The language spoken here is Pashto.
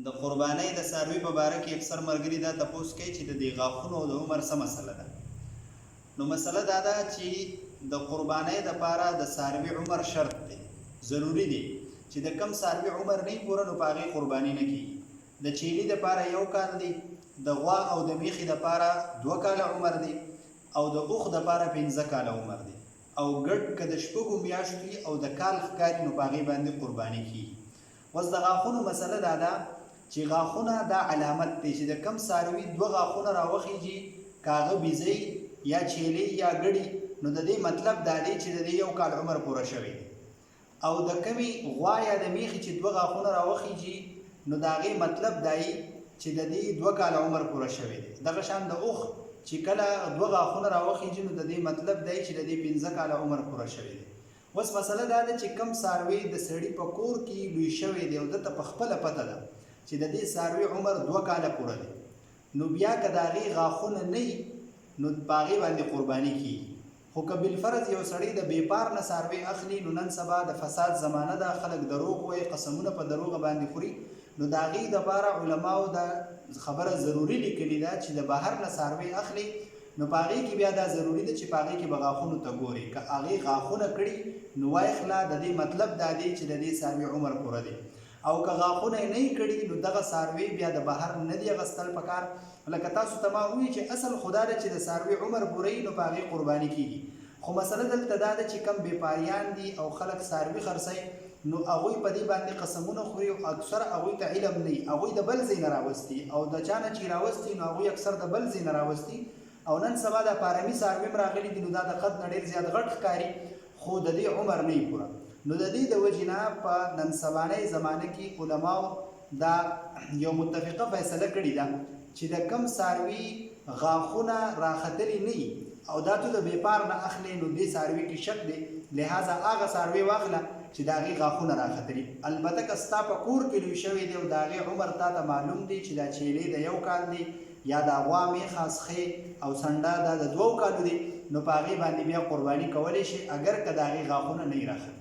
د قربانۍ د څاروي په باره کې اکثر ملګري دا تپوس کوي چې د دې غاښونو او د عمر څه مسله ده. نو مسله دا ده چې د قربانۍ دپاره د څاروي عمر شرط دی، ضروري دی چې د کم څاروي عمر نه پوره نو په هغې قرباني نه کېږي. د چیلي دپاره 1 کال دی، د غوا او د میخې دپاره 2 کاله عمر دی، او د اوښ دپاره 15 کاله عمر دی، او ګډ که د 6 میاشتو او د کال ښکاري نو په هغې باندې قرباني کېږي. اوس د غاښونو مسله دا ده چې غاښونه دا علامت دی چې د کم څاروي 2 غاښونه راوخیږي، که هغه بیزۍ یا چیلې یا ګډي، نو د دې مطلب دا دی چې د دې 1 کال عمر پوره شوی دی. او د کمې غوا یا د میخې چې 2 غاښونه راوخیږي نو د هغې مطلب دا یي چې د دې 2 کاله عمر پوره شوی دی. دغه شان د اوښ چې کله 2 غاښونه راوخیږي نو د دې مطلب دی چې د دې 15 کاله عمر پوره شوی دی. اوس مسله دا ده چې کم څاروی د سړي په کور کې لوی شوی دی او دته په خپله پته ده چې د دې څاروي عمر 2 کاله پوره دی، نو بیا که د هغې غاښونه نه وي نو په هغې باندې قرباني کېږي. خو که بالفرض یو سړی د بېپار نه څاروي اخلي نو نن سبا د فساد زمانه ده، خلک دروغ وایي، قسمونه په دروغه باندې خوري، نو د هغې دپاره علماو دا خبره ضروري لیکلې ده چې د بهر نه څاروي اخلي نو په هغې کې بیا دا ضروري ده چې په هغې کې به غاښونو ته ګوري. که هغې غاښونه کړي نو وایخله د دې مطلب دا دی چې د دې څاروي عمر پوره دی، او که غاښونه یې نه کړي نو دغه څاروي بیا د بهر نه دی اخیستل پکار. لکه تاسو ته ما ووایي چې اصل خدا ده چې د څاروي عمر پوره وي نو په هغې قرباني کېږي. خو مسله دلته دا ده چې کم بېپاریان دي او خلک څاروي خرڅوي نو هغوی په دې باندې قسمونه خوري، او اکثر هغوی ته علم نه وي، هغوی د بل ځای نه راوستي، او د چا نه چې راوستي نو هغوی اکثر د بل ځای نه راوستي. او نن سبا د پارمي څاروي هم راغلي دي نو دا د قد نه ډېر زیات غټ ښکاري خو د دې عمر نه وي پوره. نو د دې د وجې نه په نن سبانۍ زمانه کې علماو دا یو متفقه فیصله کړې ده چې د کم څاروي غاښونه راختلي نه وي او دا تو د بېپار نه اخلي نو دې څاروي کې شک دی، لهذا هغه څاروي واخله چې د هغې غاښونه راختلي. البته که ستا په کور کې لوی شوی دی او د هغې عمر تا ته معلوم دی چې دا چیلې د 1 کال دی یا د غوا میخه سخې او سنډه دا د 2 کالو دی نو په هغې باندې بیا قرباني کولی شي اگر که د هغې غاښونه نه وي راختلي.